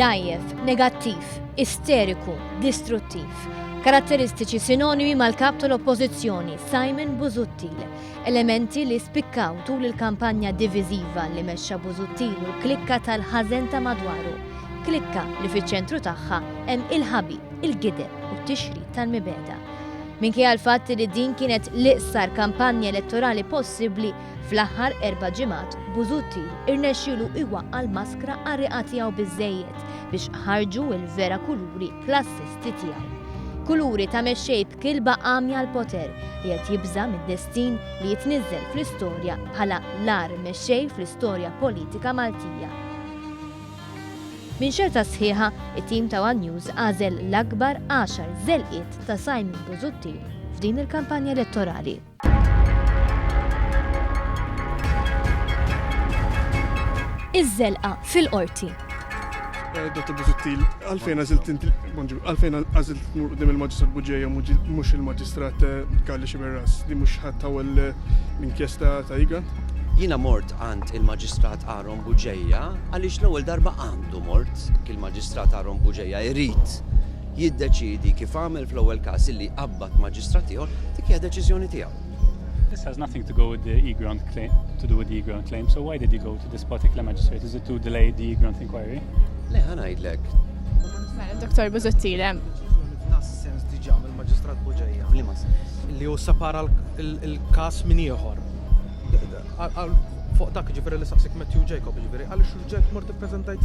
dajjef, negattiv, isteriku, distruttiv. Karatteristiċi sinonimi mal-kap tal-oppożizzjoni Simon Busuttil. Elementi li spikkaw tul il-kampanja diviżiva li mexxa Busuttil u l-klikka tal-ħażen ta' madwaru. Klikka li fiċ-ċentru tagħha hemm il-ħabi, il-gider u t-tixrid tal-mibeda. Minkejja l-fatt li din kienet l-iqsar kampanja elettorali possibbli, fl-aħħar 4 ġimgħat Busuttil irnexxielu iwaqqal maskra għar-riqa tiegħu biżżejjed biex ħarġu l-vera kuluri klassisti tiegħu. Kuluri ta' mexxej b'kilba għamja l-poter li qed jibża mid-destin li jitniżżel fl-istorja bħala l-ar mexxej fl-istorja politika Maltija. Min xerta sħiħa, it-tim ta' One News għażel l-akbar 10 żelqiet ta' Simon Busuttil f'din il-kampanja elettorali. Iż-żelqa fil-qorti. Dottor Busuttil, għalfejn għazilt nur qudiem il-Maġistrat Buġejja mhux il-Maġistrat Galli Xiberras, di mhux ħattaw l-inkjesta ta' Igran? Jiena mort għand il-Maġistrat Aaron Buġejja għaliex l-ewwel darba għandu mort il-Maġistrat Aaron Buġejja jrid jiddeċiedi kif għamel fl-ewwel każ illi qabad maġistrat ieħor dik hija deċiżjoni tiegħu. This has nothing to go with the e-grant claim, claim. So why did you go to this particular magistrate? Is it to delay the e-grant inquiry? Le, ħanajdlek. Dr. Busuttil, Nassens diġà mill-Maġistrat Buġejja. Li hu separa il-każ minn ieħor. Fuq dak ġifieri li saqsik Matthew Jacob ġifieri għaliex Jacob mort ippreżentajt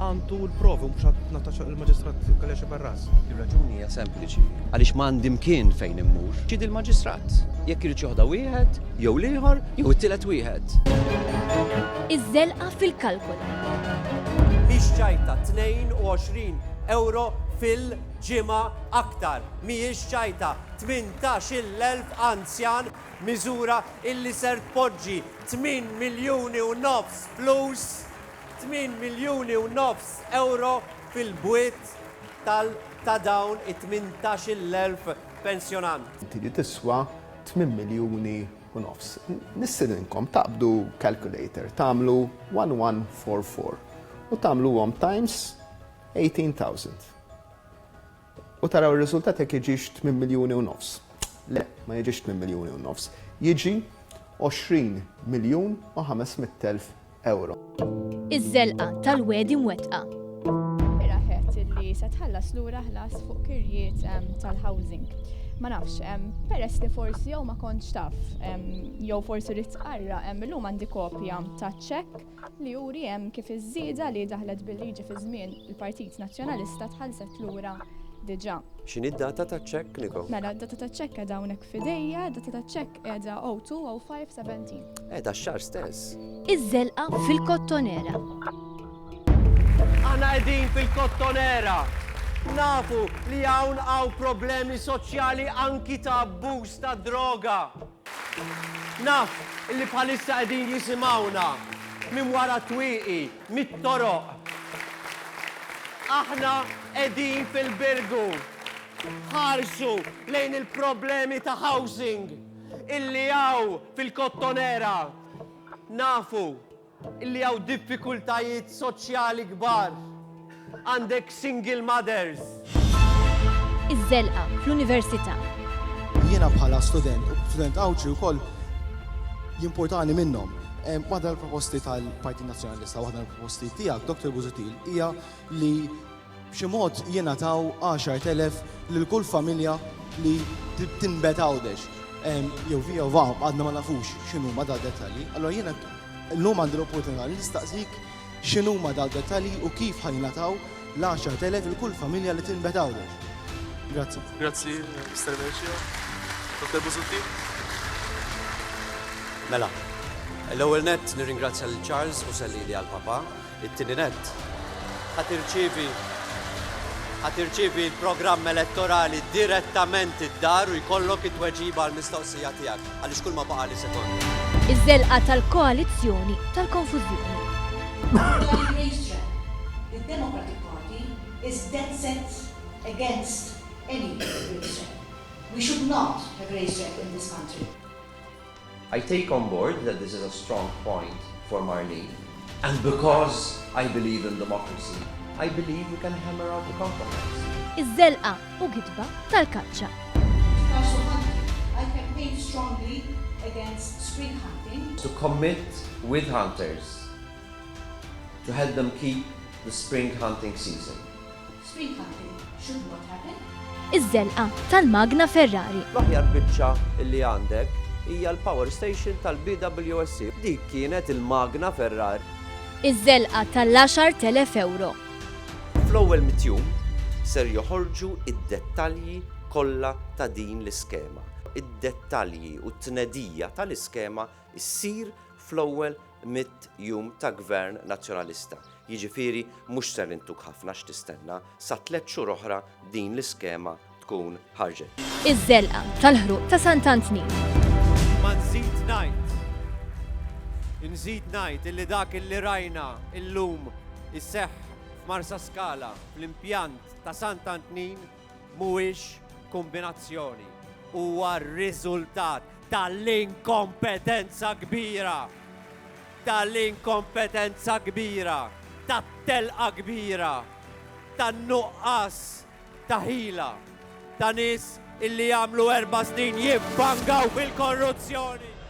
għandu l-provi mhux ħadd nataċ il-Maġistrat Galli Xiberras. Ir-raġuni hija sempliċi. Għaliex m'għandi mkien fejn immur, ġied il-Maġistrat. Jekk irid joħda wieħed, jew l-ieħor, jew it-tielet wieħed. Iż-żelqa fil-kalkolu. Mhix ċajta 22 euro fil-ġimgħa aktar. Mhijiex ċajta 18,000 anzjan miżura illi ser tpoġġi 8 miljuni u nofs flus, 8 miljuni u nofs euro fil-bwiet ta' dawn it-18,000 pensjonant. Tiri tiswa 8 miljuni u nofs. Nissidinkom taqbdu calculator, tamlu 1144 u tamlu times 18,000. U taraw il-riżultat jekk jiġix 8 miljuni u nofs. Le, ma jiġix 8 miljuni u nofs. Jiġi 20 miljun u 500,000 euro. Iż-żelqa tal-wedi mwettqa. Raħet li se tħallas lura ħlas fuq kirjiet tal-housing. Ma nafx, peress li forsi jew ma kontx taf, jew forsi rid tqarra, illum għandi kopja ta' ċekk li juri hemm kif iż-żieda li daħlet bil-liġi fi żmien il-Partit Nazzjonalista tħallset lura diġà. X'inhi d-data taċ-ċekk, Niko? Mela, d-data taċ-ċekk qiegħda hawnhekk f'idejja, d-data taċ-ċekk qiegħda 02/05/17. Qiegħda x-xahar stess. Iż-żelqa fil-kottonera. Aħna qegħdin fil-kottonera. Nafu li hawn problemi soċjali anki ta' abbuż ta' droga. Naf li bħalissa qegħdin jisimgħuna minn wara twieqi, mit-toroq. Aħna qegħdin fil-birgu. Ħarsu lejn il-problemi ta' housing illi hawn fil-kottonera. Nafu illi hawn diffikultajiet soċjali kbar. Għandek single mothers. Iż-żelqa fl-università. Jiena bħala student awġi wkoll jimportani minnhom. Waħda l-proposti tal-Partit Nazzjonalista, waħda l-proposti tiegħek, Dr. Busuttil, hija li b'xi mod jingħataw 10,000 lil kull familja li tinbetgħudex. Jew vija għadna ma nafux x'inhuma dal-dettalji. Allura jiena llum għandi l-opportunità li nistaqsik x'inhuma dal-dettalji u kif ħajnataw l-10,000 il kull familja li tinbetgħudex. Grazzi. Grazzi, Mr. Merċio. Dr. Busuttil. Mela, l-ewwel nett nirringrazzja lil Charles u sellili għal papa. It-tieni nett ħatirċievi l-programm elettorali direttament id-dar u jkollok it-tweġiba għall-mistoqsija tiegħek għaliex kull ma baqa' li sekond. Iż-żelqa tal-koalizzjoni tal-konfużjoni. The Democratic Party is dead set against any race track. We should not have race track in this country. I take on board that this is a strong point for Marlene, and because I believe in democracy, I believe we can hammer out a compromise. Iż-żelqa u gidba tal-kaċċa. Castle hunting. I campaign strongly against spring hunting. To commit with hunters to help them keep the spring hunting season. Spring hunting should not happen. Iż-żelqa tal-Magna Ferrari. L-aħjar biċċa illi għandek hija l-power station tal-BWSC. Dik kienet il-Magna Ferrari. Iż-żelqa tal-10,000 euro. Fl-ewwel mitjum ser joħorġu id-dettalji kollha ta' din l-iskema. Id-dettalji u t-tnedija tal-iskema issir fl-ewwel mit-jum ta' Gvern Nazzjonalista. Jiġifieri mhux ser intuk ħafna x'tistenna sa 3 xhur oħra din l-iskema tkun ħarġet. Iż-żelqa tal-ħruq ta' Sant'Antnin. Ma nżid ngħid. Nżid ngħid illi dak illi rajna illum isseħħ f'Marsa Scala fl-impjant ta' Sant'Antnin mhuwiex kombinazzjoni. Huwa r-riżultat tal-inkompetenza kbira. Tal-inkompetenza kbira. Tat-telqa kbira. Tan-nuqqas ta' ħila. Ta' nies illi jagħmlu 4 snin jibbangaw fil-korruzzjoni.